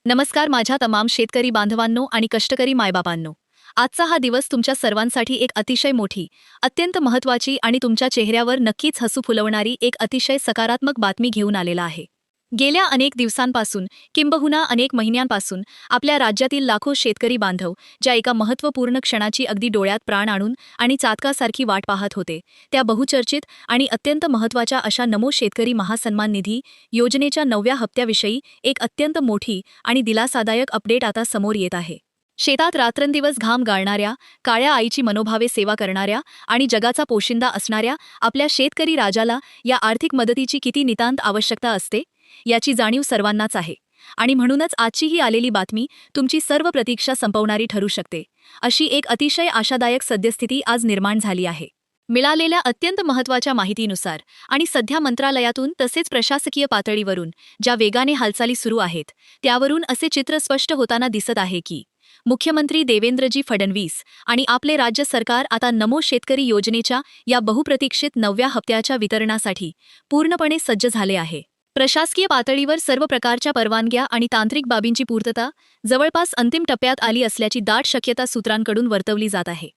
नमस्कार माझ्या तमाम शेतकरी बांधवांनो आणि कष्टकरी मायबापांनो. आजचा हा दिवस तुमच्या सर्वांसाठी एक अतिशय मोठी, अत्यंत महत्त्वाची आणि तुमच्या चेहऱ्यावर नक्कीच हसू फुलवणारी एक अतिशय सकारात्मक बातमी घेऊन आलेला आहे. गेल्या अनेक दिवसांपासून किंबहुना अनेक महिन्यांपासून आपल्या राज्यातील लाखो शेतकरी बांधव ज्या एका महत्त्वपूर्ण क्षणाची अगदी डोळ्यात प्राण आणून आणि चातकासारखी वाट पाहत होते, त्या बहुचर्चित आणि अत्यंत महत्त्वाच्या अशा नमो शेतकरी महासन्मान निधी योजनेच्या 9व्या हप्त्याविषयी एक अत्यंत मोठी आणि दिलासादायक अपडेट आता समोर येत आहे. शेतात रात्रंदिवस घाम गाळणाऱ्या, काळ्या आईची मनोभावे सेवा करणाऱ्या आणि जगाचा पोशिंदा असणाऱ्या आपल्या शेतकरी राजाला या आर्थिक मदतीची किती नितांत आवश्यकता असते याची जाणीव सर्वांनाच आहे. आणि म्हणूनच आजची ही आलेली बातमी तुमची सर्व प्रतीक्षा संपवणारी ठरू शकते. अशी एक अतिशय आशादायक सद्यस्थिती आज निर्माण झाली आहे. मिळालेल्या अत्यंत महत्त्वाच्या माहितीनुसार आणि सध्या मंत्रालयातून तसेच प्रशासकीय पातळीवरून ज्या वेगाने हालचाली सुरू आहेत, त्यावरून असे चित्र स्पष्ट होताना दिसत आहे की मुख्यमंत्री देवेंद्रजी फडणवीस आणि आपले राज्य सरकार आता नमो शेतकरी योजनेच्या या बहुप्रतीक्षित 9व्या हप्त्याच्या वितरणासाठी पूर्णपणे सज्ज झाले आहे. प्रशासकीय पातळीवर सर्व प्रकारच्या परवानग्या आणि तांत्रिक बाबींची पूर्तता जवळपास अंतिम टप्प्यात आली असल्याची दाट शक्यता सूत्रांकडून वर्तवली जात आहे.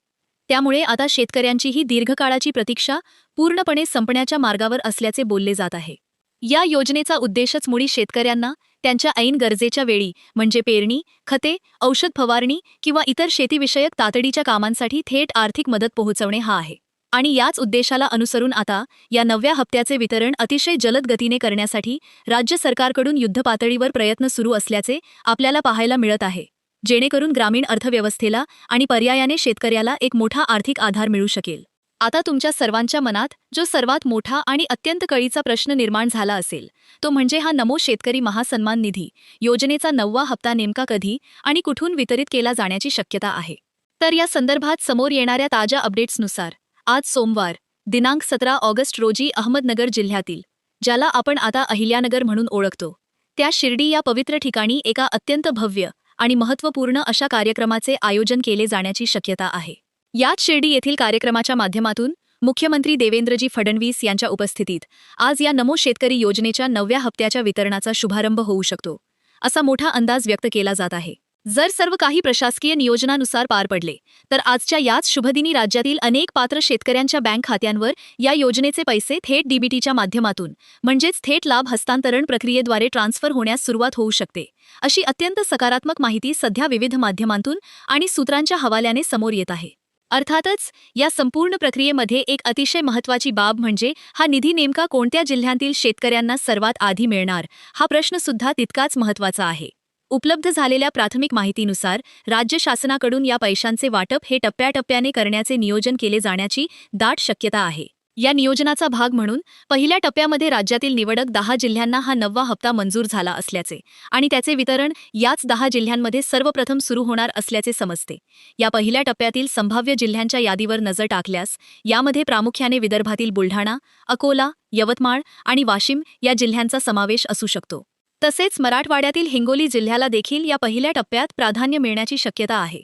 त्यामुळे आता शेतकऱ्यांची ही दीर्घकाळाची प्रतीक्षा पूर्णपणे संपण्याच्या मार्गावर असल्याचे बोलले जात आहे. या योजनेचा उद्देशच मुळी शेतकऱ्यांना त्यांच्या ऐन गरजेच्या वेळी म्हणजे पेरणी, खते, औषध फवारणी किंवा इतर शेतीविषयक तातडीच्या कामांसाठी थेट आर्थिक मदत पोहोचवणे हा आहे. आणि याच उद्देशाला अनुसरून आता या 9व्या हप्त्याचे वितरण अतिशय जलद गतीने करण्यासाठी राज्य सरकारकडून युद्धपातळीवर प्रयत्न सुरू असल्याचे आपल्याला पाहायला मिळत आहे, जेणेकरून ग्रामीण अर्थव्यवस्थेला आणि पर्यायाने शेतकऱ्याला एक मोठा आर्थिक आधार मिळू शकेल. आता तुमच्या सर्वांच्या मनात जो सर्वात मोठा आणि अत्यंत कळीचा प्रश्न निर्माण झाला असेल, तो म्हणजे हा नमो शेतकरी महासन्मान निधी योजनेचा 9वा हप्ता नेमका कधी आणि कुठून वितरित केला जाण्याची शक्यता आहे. तर या संदर्भात समोर येणाऱ्या ताज्या अपडेट्सनुसार आज सोमवार दिनांक 17 ऑगस्ट रोजी अहमदनगर जिल्ह्यातील, ज्याला आपण आता अहिल्यानगर म्हणून ओळखतो, त्या शिर्डी या पवित्र ठिकाणी एका अत्यंत भव्य आणि महत्त्वपूर्ण अशा कार्यक्रमाचे आयोजन केले जाण्याची शक्यता आहे. याच शिर्डी येथील कार्यक्रमाच्या माध्यमातून मुख्यमंत्री देवेंद्रजी फडणवीस यांच्या उपस्थितीत आज या नमो शेतकरी योजनेच्या 9व्या हप्त्याच्या वितरणाचा शुभारंभ होऊ शकतो, असा मोठा अंदाज व्यक्त केला जात आहे. जर सर्व काही प्रशासकीय नियोजनानुसार पार पडले तर आजच्या याच शुभदिनी राज्यातील अनेक पात्र शेतकऱ्यांच्या बँक खात्यांवर या योजनेचे पैसे थेट डीबीटीच्या माध्यमातून म्हणजेच थेट लाभ हस्तांतरण प्रक्रियेद्वारे ट्रान्स्फर होण्यास सुरुवात होऊ शकते, अशी अत्यंत सकारात्मक माहिती सध्या विविध माध्यमांतून आणि सूत्रांच्या हवाल्याने समोर येत आहे. अर्थातच या संपूर्ण प्रक्रियेमध्ये एक अतिशय महत्त्वाची बाब म्हणजे हा निधी नेमका कोणत्या जिल्ह्यांतील शेतकऱ्यांना सर्वात आधी मिळणार, हा प्रश्न सुद्धा तितकाच महत्त्वाचा आहे. उपलब्ध झालेल्या प्राथमिक माहितीनुसार राज्य शासनाकडून या पैशांचे वाटप हे टप्प्याटप्प्याने करण्याचे नियोजन केले जाण्याची दाट शक्यता आहे. या नियोजनाचा भाग म्हणून पहिल्या टप्प्यामध्ये राज्यातील निवडक 10 जिल्ह्यांना हा 9वा हप्ता मंजूर झाला असल्याचे आणि त्याचे वितरण याच 10 जिल्ह्यांमध्ये सर्वप्रथम सुरू होणार असल्याचे समजते. या पहिल्या टप्प्यातील संभाव्य जिल्ह्यांच्या यादीवर नजर टाकल्यास यामध्ये प्रामुख्याने विदर्भातील बुलढाणा, अकोला, यवतमाळ आणि वाशिम या जिल्ह्यांचा समावेश असू शकतो. तसेच मराठवाड्यातील हिंगोली जिल्ह्याला देखील या पहिल्या टप्प्यात प्राधान्य मिळण्याची शक्यता आहे.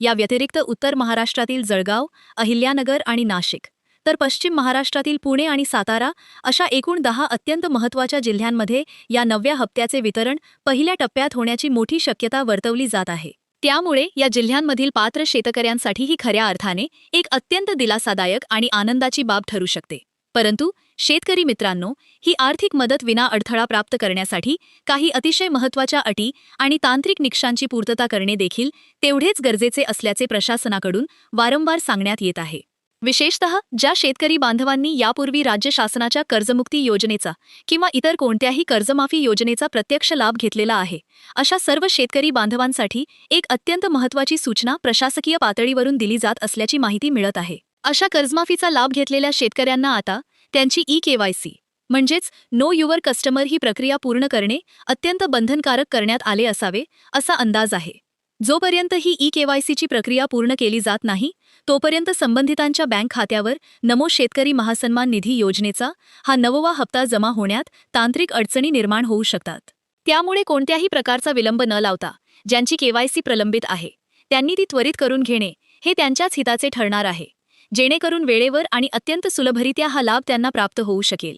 या व्यतिरिक्त उत्तर महाराष्ट्रातील जळगाव, अहिल्यानगर आणि नाशिक, तर पश्चिम महाराष्ट्रातील पुणे आणि सातारा अशा एकूण 10 अत्यंत महत्त्वाच्या जिल्ह्यांमध्ये या 9व्या हप्त्याचे वितरण पहिल्या टप्प्यात होण्याची मोठी शक्यता वर्तवली जात आहे. त्यामुळे या जिल्ह्यांमधील पात्र शेतकऱ्यांसाठी ही खऱ्या अर्थाने एक अत्यंत दिलासादायक आणि आनंदाची बाब ठरू शकते. परंतु शेतकरी मित्रांनो, ही आर्थिक मदत विना अडथळा प्राप्त करण्यासाठी काही अतिशय महत्त्वाच्या अटी आणि तांत्रिक निकषांची पूर्तता करणे देखील तेवढेच गरजेचे असल्याचे प्रशासनाकडून वारंवार सांगण्यात येत आहे. विशेषतः ज्या शेतकरी बांधवांनी यापूर्वी राज्य शासनाच्या कर्जमुक्ती योजनेचा किंवा इतर कोणत्याही कर्जमाफी योजनेचा प्रत्यक्ष लाभ घेतलेला आहे, अशा सर्व शेतकरी बांधवांसाठी एक अत्यंत महत्त्वाची सूचना प्रशासकीय पातळीवरून दिली जात असल्याची माहिती मिळत आहे. अशा कर्जमाफीचा लाभ घेतलेल्या शेतकऱ्यांना आता त्यांची ई-केवायसी म्हणजेच नो युअर कस्टमर ही प्रक्रिया पूर्ण करणे अत्यंत बंधनकारक करण्यात आले असावे, असा अंदाज आहे. जोपर्यंत ही ई-केवायसीची प्रक्रिया पूर्ण केली जात नाही, तोपर्यंत संबंधितांच्या बँक खात्यावर नमो शेतकरी महासन्मान निधी योजनेचा हा 9वा हप्ता जमा होण्यात तांत्रिक अडचणी निर्माण होऊ शकतात. त्यामुळे कोणत्याही प्रकारचा विलंब न लावता ज्यांची केवायसी प्रलंबित आहे त्यांनी ती त्वरित करून घेणे हे त्यांच्याच हिताचे ठरणार आहे, जेणेकरून वेळेवर आणि अत्यंत सुलभरित्या हा लाभ त्यांना प्राप्त होऊ शकेल.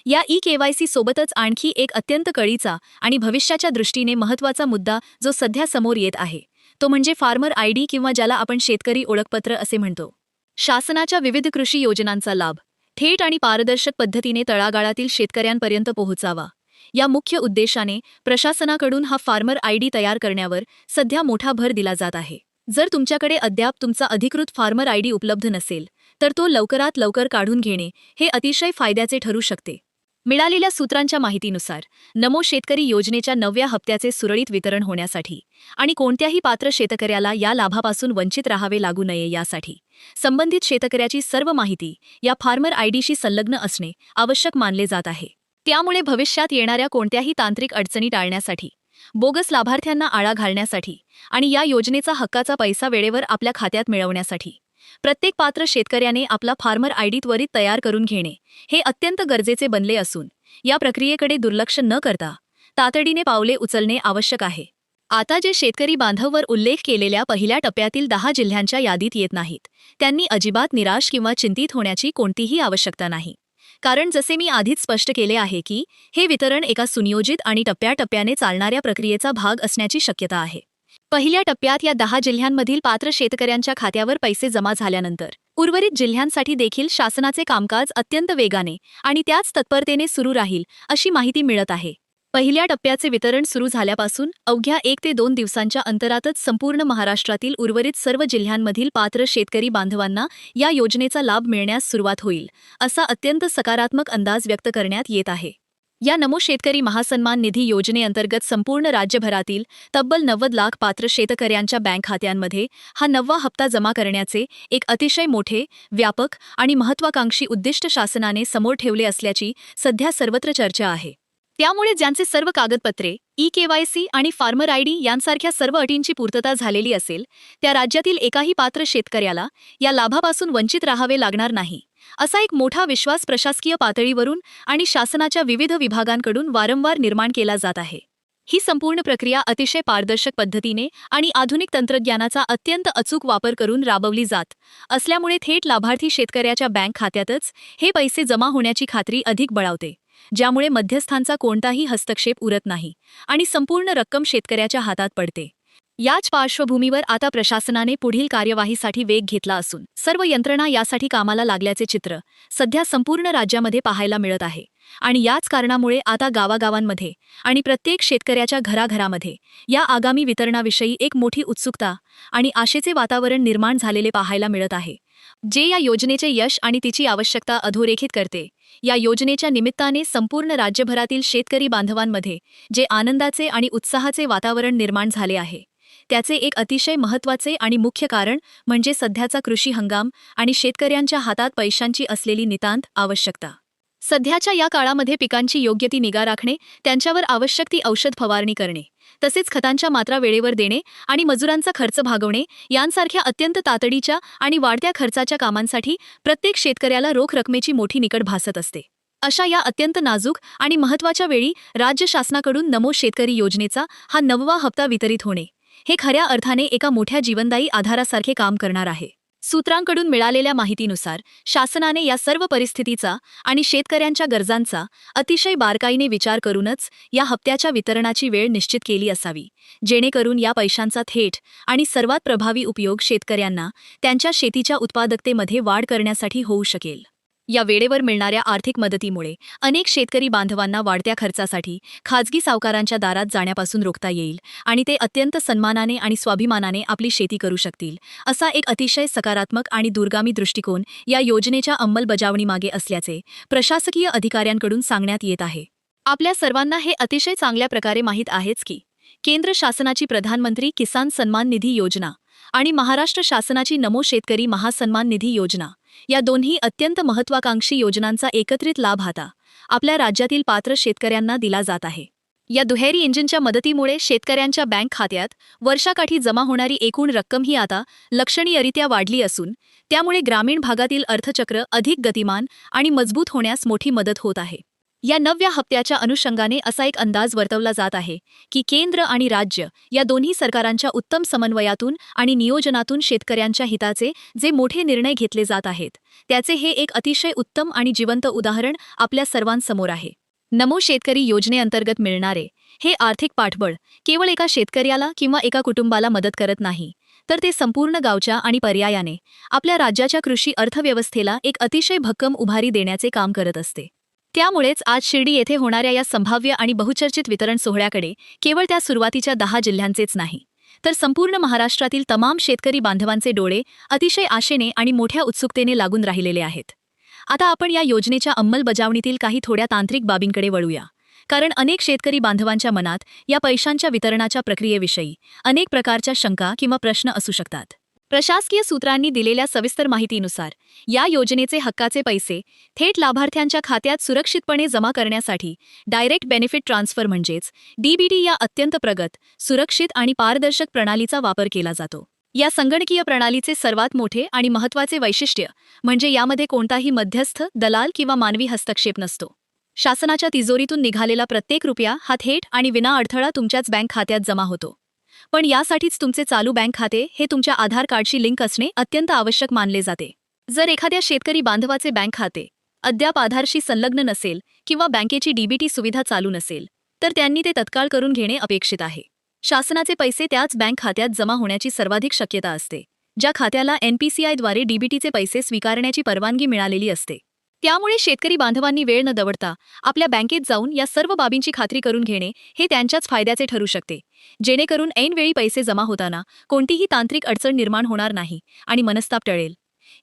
या ई-केवायसी सोबतच आणखी एक अत्यंत कळीचा आणि भविष्याच्या दृष्टीने महत्त्वाचा मुद्दा जो सध्या समोर येत आहे तो म्हणजे फार्मर आयडी किंवा ज्याला आपण शेतकरी ओळखपत्र असे म्हणतो. शासनाच्या विविध कृषी योजनांचा लाभ थेट आणि पारदर्शक पद्धतीने तळागाळातील शेतकऱ्यांपर्यंत पोहोचावा या मुख्य उद्देशाने प्रशासनाकडून हा फार्मर आयडी तयार करण्यावर सध्या मोठा भर दिला जात आहे. जर तुमच्याकडे अद्याप तुमचा अधिकृत फार्मर आयडी उपलब्ध नसेल तर तो लवकरात लवकर काढून घेणे हे अतिशय फायद्याचे ठरू शकते. मिळालेल्या सूत्रांच्या माहितीनुसार नमो शेतकरी योजनेच्या 9व्या हप्त्याचे सुरळीत वितरण होण्यासाठी आणि कोणत्याही पात्र शेतकऱ्याला या लाभापासून वंचित राहावे लागू नये यासाठी संबंधित शेतकऱ्याची सर्व माहिती या फार्मर आयडीशी संलग्न असणे आवश्यक मानले जात आहे. त्यामुळे भविष्यात येणाऱ्या कोणत्याही तांत्रिक अडचणी टाळण्यासाठी, बोगस लाभार्थ्यांना आळा घालण्यासाठी आणि या योजनेचा हक्काचा पैसा वेळेवर आपल्या खात्यात मिळवण्यासाठी प्रत्येक पात्र शेतकऱ्याने आपला फार्मर आयडी त्वरित तयार करून घेणे हे अत्यंत गरजेचे बनले असून या प्रक्रियेकडे दुर्लक्ष न करता तातडीने पावले उचलणे आवश्यक आहे. आता जे शेतकरी बांधववर उल्लेख केलेल्या पहिल्या टप्प्यातील 10 जिल्ह्यांच्या यादीत येत नाहीत त्यांनी अजिबात निराश किंवा चिंतित होण्याची कोणतीही आवश्यकता नाही. कारण जसे मी आधीच स्पष्ट केले आहे की हे वितरण एका सुनियोजित आणि टप्प्याटप्प्याने चालणाऱ्या प्रक्रियेचा भाग असण्याची शक्यता आहे. पहिल्या टप्प्यात या 10 जिल्ह्यांमधील पात्र शेतकऱ्यांच्या खात्यावर पैसे जमा झाल्यानंतर उर्वरित जिल्ह्यांसाठी देखील शासनाचे कामकाज अत्यंत वेगाने आणि त्याच तत्परतेने सुरू राहील अशी माहिती मिळत आहे. पहिल्या टप्प्याचे वितरण सुरू झाल्यापासून अवघ्या 1 ते 2 दिवसांच्या अंतरातच संपूर्ण महाराष्ट्रातील उर्वरित सर्व जिल्ह्यांमधील पात्र शेतकरी बांधवांना या योजनेचा लाभ मिळण्यास सुरुवात होईल असा अत्यंत सकारात्मक अंदाज व्यक्त करण्यात येत आहे. या नमो शेतकरी महासन्मान निधी योजनेअंतर्गत संपूर्ण राज्यभरातील तब्बल 90 लाख पात्र शेतकऱ्यांच्या बँक खात्यांमध्ये हा 9वा हप्ता जमा करण्याचे एक अतिशय मोठे, व्यापक आणि महत्त्वाकांक्षी उद्दिष्ट शासनाने समोर ठेवले असल्याची सध्या सर्वत्र चर्चा आहे. त्यामुळे ज्यांचे सर्व कागदपत्रे, ई-केवायसी आणि फार्मर आयडी यांसारख्या सर्व अटींची पूर्तता झालेली असेल त्या राज्यातील एकाही पात्र शेतकऱ्याला या लाभापासून वंचित राहावे लागणार नाही असा एक मोठा विश्वास प्रशासकीय पातळीवरून आणि शासनाच्या विविध विभागांकडून वारंवार निर्माण केला जात आहे. ही संपूर्ण प्रक्रिया अतिशय पारदर्शक पद्धतीने आणि आधुनिक तंत्रज्ञानाचा अत्यंत अचूक वापर करून राबवली जात असल्यामुळे थेट लाभार्थी शेतकऱ्याच्या बँक खात्यातच हे पैसे जमा होण्याची खात्री अधिक बळावते, ज्यामुळे मध्यस्थांचा कोणताही हस्तक्षेप उरत नाही आणि संपूर्ण रक्कम शेतकऱ्याच्या हातात पडते. याच पार्श्वभूमीवर आता प्रशासनाने पुढील कार्यवाहीसाठी वेग घेतला असून सर्व यंत्रणा यासाठी कामाला लागल्याचे चित्र सध्या संपूर्ण राज्यामध्ये पाहायला मिळत आहे. आणि याच कारणामुळे आता गावागावांमध्ये आणि प्रत्येक शेतकऱ्याच्या घराघरामध्ये या आगामी वितरणाविषयी एक मोठी उत्सुकता आणि आशेचे वातावरण निर्माण झालेले पाहायला मिळत आहे, जे या योजनेचे यश आणि तिची आवश्यकता अधोरेखित करते. या योजनेच्या निमित्ताने संपूर्ण राज्यभरातील शेतकरी बांधवांमध्ये जे आनंदाचे आणि उत्साहाचे वातावरण निर्माण झाले आहे त्याचे एक अतिशय महत्त्वाचे आणि मुख्य कारण म्हणजे सध्याचा कृषी हंगाम आणि शेतकऱ्यांच्या हातात पैशांची असलेली नितांत आवश्यकता. सध्याच्या या काळामध्ये पिकांची योग्य ती निगा राखणे, त्यांच्यावर आवश्यक ती औषध फवारणी करणे, तसेच खतांच्या मात्रा वेळेवर देणे आणि मजुरांचा खर्च भागवणे यांसारख्या अत्यंत तातडीच्या आणि वाढत्या खर्चाच्या कामांसाठी प्रत्येक शेतकऱ्याला रोख रकमेची मोठी निकड भासत असते. अशा या अत्यंत नाजूक आणि महत्त्वाच्या वेळी राज्य शासनाकडून नमो शेतकरी योजनेचा हा 9वा हप्ता वितरित होणे हे खऱ्या अर्थाने एका मोठ्या जीवनदायी आधारासारखे काम करणार आहे. सूत्रांकडून मिळालेल्या माहितीनुसार शासनाने या सर्व परिस्थितीचा आणि शेतकऱ्यांच्या गरजांचा अतिशय बारकाईने विचार करूनच या हप्त्याच्या वितरणाची वेळ निश्चित केली असावी, जेणेकरून या पैशांचा थेट आणि सर्वात प्रभावी उपयोग शेतकऱ्यांना त्यांच्या शेतीच्या उत्पादकतेमध्ये वाढ करण्यासाठी होऊ शकेल. या वेळेवर मिळणाऱ्या आर्थिक मदतीमुळे अनेक शेतकरी बांधवांना वाढत्या खर्चासाठी खाजगी सावकारांच्या दारात जाण्यापासून रोखता येईल आणि ते अत्यंत सन्मानाने आणि स्वाभिमानाने आपली शेती करू शकतील असा एक अतिशय सकारात्मक आणि दूरगामी दृष्टिकोन या योजनेच्या अंमलबजावणीमागे असल्याचे प्रशासकीय अधिकाऱ्यांकडून सांगण्यात येत आहे. आपल्या सर्वांना हे अतिशय चांगल्या प्रकारे माहीत आहेच की केंद्र शासनाची प्रधानमंत्री किसान सन्मान निधी योजना आणि महाराष्ट्र शासनाची नमो शेतकरी महासन्मान निधी योजना या दोन्ही अत्यंत महत्त्वाकांक्षी योजनांचा एकत्रित लाभ आता आपल्या राज्यातील पात्र शेतकऱ्यांना दिला जात आहे. या दुहेरी इंजिनच्या मदतीमुळे शेतकऱ्यांच्या बँक खात्यात वर्षाकाठी जमा होणारी एकूण रक्कम ही आता लक्षणीयरित्या वाढली असून त्यामुळे ग्रामीण भागातील अर्थचक्र अधिक गतिमान आणि मजबूत होण्यास मोठी मदत होत आहे. या नव्या हप्त्याच्या अनुषंगाने असा एक अंदाज वर्तवला जात आहे की केंद्र आणि राज्य या दोन्ही सरकारांच्या उत्तम समन्वयातून आणि नियोजनातून शेतकऱ्यांच्या हिताचे जे मोठे निर्णय घेतले जात आहेत त्याचे हे एक अतिशय उत्तम आणि जिवंत उदाहरण आपल्या सर्वांसमोर आहे. नमो शेतकरी योजनेअंतर्गत मिळणारे हे आर्थिक पाठबळ केवळ एका शेतकऱ्याला किंवा एका कुटुंबाला मदत करत नाही, तर ते संपूर्ण गावच्या आणि पर्यायाने आपल्या राज्याच्या कृषी अर्थव्यवस्थेला एक अतिशय भक्कम उभारी देण्याचे काम करत असते. त्यामुळेच आज शिर्डी येथे होणाऱ्या या संभाव्य आणि बहुचर्चित वितरण सोहळ्याकडे केवळ त्या सुरुवातीच्या 10 जिल्ह्यांचेच नाही, तर संपूर्ण महाराष्ट्रातील तमाम शेतकरी बांधवांचे डोळे अतिशय आशेने आणि मोठ्या उत्सुकतेने लागून राहिलेले आहेत. आता आपण या योजनेच्या अंमलबजावणीतील काही थोड्या तांत्रिक बाबींकडे वळूया, कारण अनेक शेतकरी बांधवांच्या मनात या पैशांच्या वितरणाच्या प्रक्रियेविषयी अनेक प्रकारच्या शंका किंवा प्रश्न असू शकतात. प्रशासकीय सूत्रांनी दिलेल्या सविस्तर माहितीनुसार या योजनेचे हक्काचे पैसे थेट लाभार्थ्यांच्या खात्यात सुरक्षितपणे जमा करण्यासाठी डायरेक्ट बेनिफिट ट्रान्सफर म्हणजेच डीबीटी या अत्यंत प्रगत, सुरक्षित आणि पारदर्शक प्रणालीचा वापर केला जातो. या संगणकीय प्रणालीचे सर्वात मोठे आणि महत्त्वाचे वैशिष्ट्य म्हणजे यामध्ये कोणताही मध्यस्थ, दलाल किंवा मानवी हस्तक्षेप नसतो. शासनाच्या तिजोरीतून निघालेला प्रत्येक रुपया हा थेट आणि विनाअडथळा तुमच्याच बँक खात्यात जमा होतो. पण यासाठीच तुमचे चालू बँक खाते हे तुमच्या आधार कार्डशी लिंक असणे अत्यंत आवश्यक मानले जाते. जर एखाद्या शेतकरी बांधवाचे बँक खाते अद्याप आधारशी संलग्न नसेल किंवा बँकेची डीबीटी सुविधा चालू नसेल, तर त्यांनी ते तत्काळ करून घेणे अपेक्षित आहे. शासनाचे पैसे त्याच बँक खात्यात जमा होण्याची सर्वाधिक शक्यता असते, ज्या खात्याला NPCIद्वारे डीबीटीचे पैसे स्वीकारण्याची परवानगी मिळालेली असते. त्यामुळे शेतकरी बांधवांनी वेळ न दवडता आपल्या बँकेत जाऊन या सर्व बाबींची खात्री करून घेणे हे त्यांच्याच फायद्याचे ठरू शकते, जेणेकरून ऐनवेळी पैसे जमा होताना कोणतीही तांत्रिक अडचण निर्माण होणार नाही आणि मनस्ताप टळेल.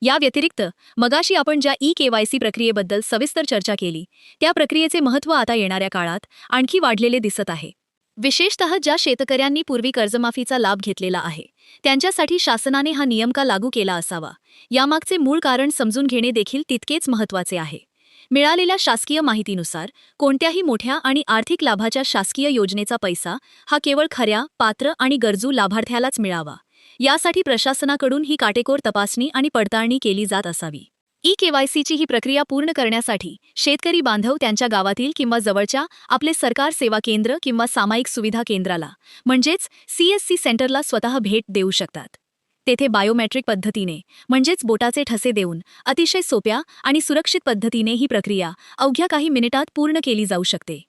या व्यतिरिक्त मगाशी आपण ज्या KYC प्रक्रियेबद्दल सविस्तर चर्चा केली, त्या प्रक्रियेचे महत्त्व आता येणाऱ्या काळात आणखी वाढलेले दिसत आहे. विशेषतः ज्या शेतकऱ्यांनी पूर्वी कर्जमाफीचा लाभ घेतलेला आहे त्यांच्यासाठी शासनाने हा नियम का लागू केला असावा, यामागचे मूळ कारण समजून घेणे देखील तितकेच महत्त्वाचे आहे. मिळालेल्या शासकीय माहितीनुसार कोणत्याही मोठ्या आणि आर्थिक लाभाच्या शासकीय योजनेचा पैसा हा केवळ खऱ्या, पात्र आणि गरजू लाभार्थ्यालाच मिळावा, यासाठी प्रशासनाकडून ही काटेकोर तपासणी आणि पडताळणी केली जात असावी. KYCची ही प्रक्रिया पूर्ण करण्यासाठी शेतकरी बांधव त्यांच्या गावातील किंवा जवळच्या आपले सरकार सेवा केंद्र किंवा सामायिक सुविधा केंद्राला म्हणजेच CSC सेंटरला स्वतः भेट देऊ शकतात. तेथे बायोमेट्रिक पद्धतीने म्हणजेच बोटाचे ठसे देऊन अतिशय सोप्या आणि सुरक्षित पद्धतीने ही प्रक्रिया अवघ्या काही मिनिटात पूर्ण केली जाऊ शकते.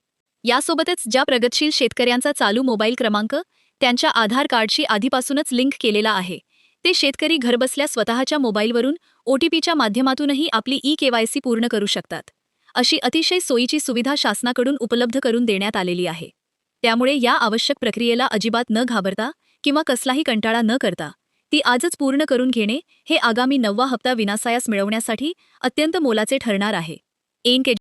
यासोबतच ज्या प्रगतशील शेतकऱ्यांचा चालू मोबाईल क्रमांक त्यांच्या आधार कार्डशी आधीपासूनच लिंक केलेला आहे, ते शेतकरी घरबसल्या स्वतःच्या मोबाईलवरून OTPच्या माध्यमातूनही आपली KYC पूर्ण करू शकतात. अशी अतिशय सोयीची सुविधा शासनाकडून उपलब्ध करून देण्यात आलेली आहे. त्यामुळे या आवश्यक प्रक्रियेला अजिबात न घाबरता किंवा कसलाही कंटाळा न करता ती आजच पूर्ण करून घेणे हे आगामी 9वा हप्ता विनासायास मिळवण्यासाठी अत्यंत मोलाचे ठरणार आहे.